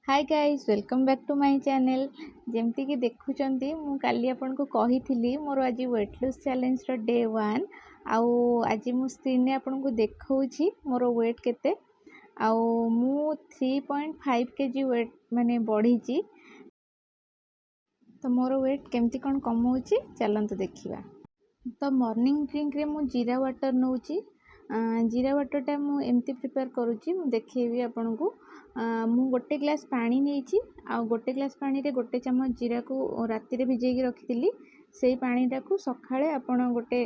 Hi guys welcome back to my channel. जमती कि देखुचंती मु काली आपन को कही मोर आज वेट लॉस चैलेंज रो डे 1 आउ आज मु स्क्रीन रे आपन को देखाउची मोर वेट केते आउ मु 3.5 केजी वेट माने बढ़ीची। तो मोर वेट केमती कोन कम होची चलंतु देखिबा। तो मॉर्निंग ड्रिंक रे मु जीरा वाटर नौची। जीरा वाटर टा मु एमती प्रिपेयर करूची मु देखेबी आपन को। मु गोटे ग्लास पानी नेची आ गोटे ग्लास पानी रे गोटे चम्मच जीरा को राति रे भिजे के रखितिली। सेई पानी टा को सखाळे आपन गोटे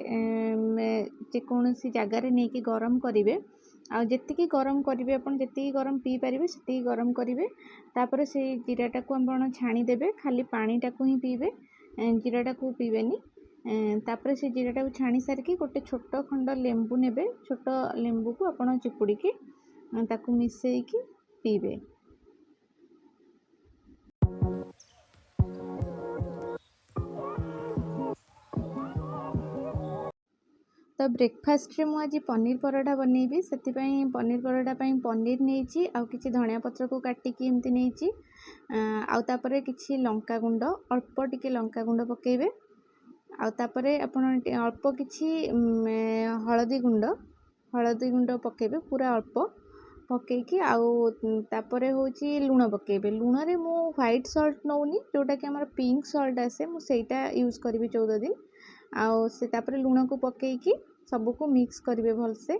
जे कोनोसी जगह रे नेकी गरम करिवे। आ जेतिकी गरम करिवे आपन जेतिकी गरम पी परिवे सेतिकी गरम करिवे। तापर से जीरा टा को आपन छाणी देबे, खाली पानी टा को ही पीबे, जीरा टा को पीबेनी। तापर से जीरा टा को छाणी सारकी गोटे छोट खंड लेंबू नेबे। छोट लेंबू को आपन चिपुड़ी के ताकू मिसेई की पीबे। तो ब्रेकफास्ट रे मु आज पनीर परोठा बनैबी। सेति पई पनीर परोठा पई पनीर नेची आ किछि धनिया पत्र को काटी की एमती नेची। आ तापरे किछि लंका गुंड अल्प टिके लंका गुंड पकेबे। आ तापरे आपण अल्प किछि हळदी गुंड पकेबे, पूरा अल्प पके की आउ तापरे होची लूण पकेबे। लूण रे मु व्हाइट सॉल्ट नौनी, जोटा कि हमर पिंक सॉल्ट आसे, मु सेटा यूज करबी 14 दिन। आउ से तापरे लूण को पके की सब को मिक्स करिवे भल से।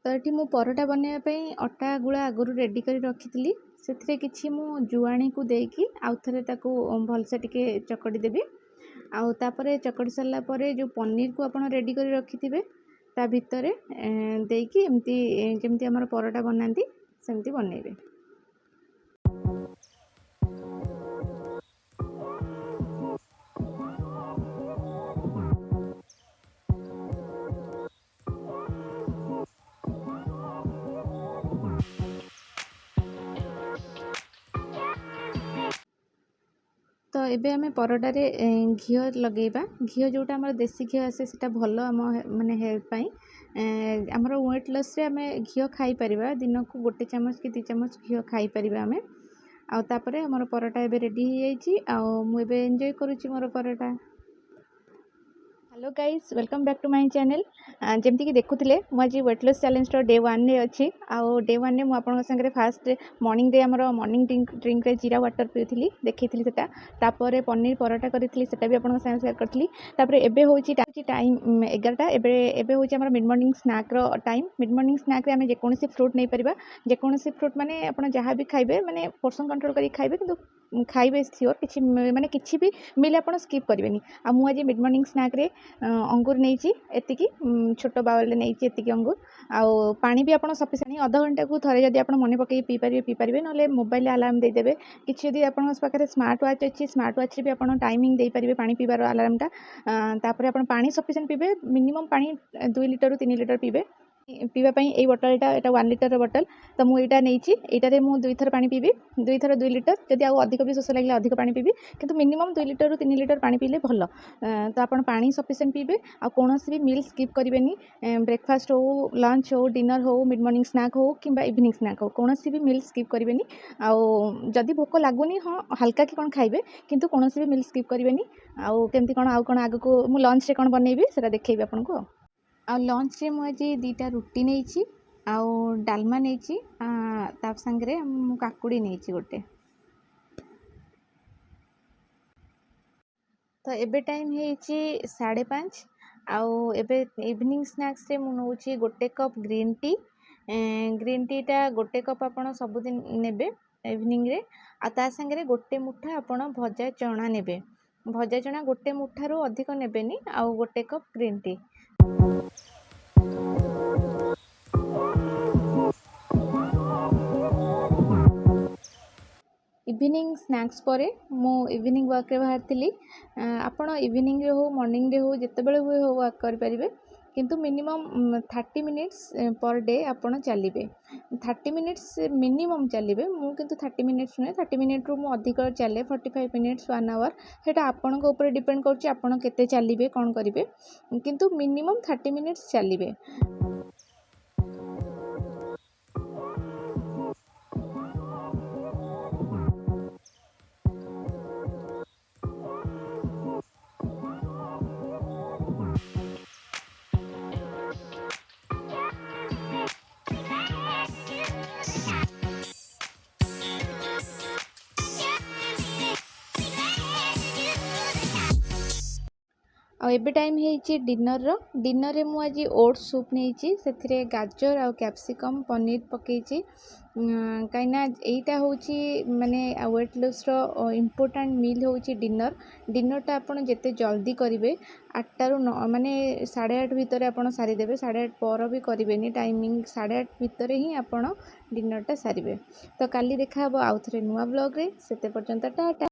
तो ये मु परोठा बनवाई अटा गुला आगुरी रेडी कर रखी। से किसी मु जुआणी को देकी आउ थे भलसे टिके चकटी देवी। आउे चकटी सारा पर जो पनीर को आपड़ रेडी कर रखि थे ता भितर देकी एमती जमती आमर परोठा बनाती सेमती बनइबे। तो एबे हमें परोटा रे घी लगेबा। घी जोटा हमर देसी घी आसे सेटा भलो हम माने हेल्थ पई। हमर वेट लॉस रे हमें घी खाई परिबा, दिन को गोटे चम्मच कि 2 चम्मच घी खाई परिबा हमें। आ तापरे हमर परोटा एबे रेडी हो जाइछि। आ मु एबे एन्जॉय करूछि मोर parotta. Hello guys welcome back to my channel. जमती कि देखुथिले मु आज वेट लॉस चैलेंज रो डे 1 रे अछि। आउ डे 1 रे मु आपन संगे फास्ट मॉर्निंग रे हमर मॉर्निंग ड्रिंक रे जीरा वाटर पीथिली, देखैथिली सेटा। तापर पनीर परोटा करिथिली, सेटा भी आपन संगे शेयर करथिली। तापर एबे होछि टाइम 11टा। एबे होछि हमर मिड मॉर्निंग स्नैक रो टाइम। मिड मॉर्निंग स्नैक रे हमें जे कोनोसी फ्रूट नै परिबा। जे कोनोसी फ्रूट माने आपन जहां भी खाइबे माने पोर्शन कंट्रोल करी खाइबे, किंतु खाइबे सियोर किछि माने किछि भी मिल आपन स्किप करिवेनी। आ मु आज मिड मॉर्निंग स्नैक रे अंगूर नहीं एतिकी छोट बाउल नहीं एतिकी अंगूर। आउ पानी भी आपन सफिशिएंट आधा घंटा को थरे जदि आपन मन पकई पी पारे ना मोबाइल अलार्म देदेवे। किसी यदि आपन पाखे स्मार्ट वाच अच्छी स्मार्ट वाच रे भी आपन टाइमिंग दे पारे पानी पीबार अलार्मटा। तापर आपन पानी सफिशिएंट पीबे, मिनिमम पानी 2 लिटर 3 लिटर पीबे। पीवाई ये बटलटा एटा 1 लिटर बटल। तो मुझे यहाँ मु 2 थर पानी पीबी, 2 थर 2 लिटर। जदि आउ अधिक भी शोष लगे अधिक पानी पीबी, किंतु मिनिमम 2 लिटर 3 लिटर पानी पीले भल। तो आप पानी सफिशिएंट पीबे। आ कौन भी मिल स्किप करेंगे। ब्रेकफास्ट हो, लंच हो, डिनर हो, मिड मॉर्निंग स्नैक हो कि इवनिंग स्नैक हो, कौन भी मिल स्किप करेंगे। आदि भोक लगुनि हाँ हल्का कि कौन खाइबे, किंतु कौन भी मिल स्किप करेंगे। आउ केमती कौन आउ कौन आग को मु लंच रे कौन बनइबी सेटा देखैबी आपनको। आ लंच रे मु आज 2टा रुटी नहीं आउ डालमा नहीं ता संगे मु काकुड़ी नहीं गोटे। तो एबे टाइम है 5:30। आउ एबे इवनिंग स्नैक्स रे मु नौची गोटे cup green tea. Green tea टा गोटे कप आपन सबुदिन नेबे इवनिंग रे। आ ता संगे गोटे मुठा आपन भजा चना नेबे। भजा चना गोटे मुठारू अधिक नेबेनी। आउ गोटे cup green tea. Evening snacks पर मु इवनिंग वॉक रे बाहर थी। आपण इवनिंग रे हो मॉर्निंग रे हो जिते बड़े हुए हो वॉक कर परिबे। କିନ୍ତୁ ମିନିମମ୍ 30 ମିନିଟ୍ସ ପର୍ ଡେ ଆପଣ ଚାଲିବେ। 30 ମିନିଟ୍ସ ମିନିମମ୍ ଚାଲିବେ। ମୁଁ କିନ୍ତୁ 30 ମିନିଟ୍ସ ନୁହେଁ, 30 ମିନିଟ୍ରୁ ମୁଁ ଅଧିକ ଚାଲେ, 45 ମିନିଟ୍ସ 1 ଆୱାର୍। ସେଇଟା ଆପଣଙ୍କ ଉପରେ ଡିପେଣ୍ଡ କରୁଛି ଆପଣ କେତେ ଚାଲିବେ, କ'ଣ କରିବେ, କିନ୍ତୁ ମିନିମମ୍ 30 ମିନିଟ୍ସ ଚାଲିବେ। ଆଉ ଏବେ ଟାଇମ୍ ହେଇଛି ଡିନର୍ର। ଡିନର୍ରେ ମୁଁ ଆଜି ଓଟ୍ସ ସୁପ୍ ନେଇଛି, ସେଥିରେ ଗାଜର ଆଉ କ୍ୟାପ୍ସିକମ୍ ପନିର୍ ପକେଇଛି। କାହିଁକିନା ଏଇଟା ହେଉଛି ମାନେ ୱେଟ୍ ଲସ୍ର ଇମ୍ପୋର୍ଟାଣ୍ଟ ମିଲ୍ ହେଉଛି ଡିନର୍। ଡିନର୍ଟା ଆପଣ ଯେତେ ଜଲ୍ଦି କରିବେ, 8ଟାରୁ 9 ମାନେ 8:30 ଭିତରେ ଆପଣ ସାରିଦେବେ, 8:30 ପରେ ବି କରିବେନି, ଟାଇମିଂ 8:30 ଭିତରେ ହିଁ ଆପଣ ଡିନର୍ଟା ସାରିବେ। ତ କାଲି ଦେଖାହେବ ଆଉ ଥରେ ନୂଆ ବ୍ଲଗ୍ରେ, ସେତେ ପର୍ଯ୍ୟନ୍ତ ଟାଟା।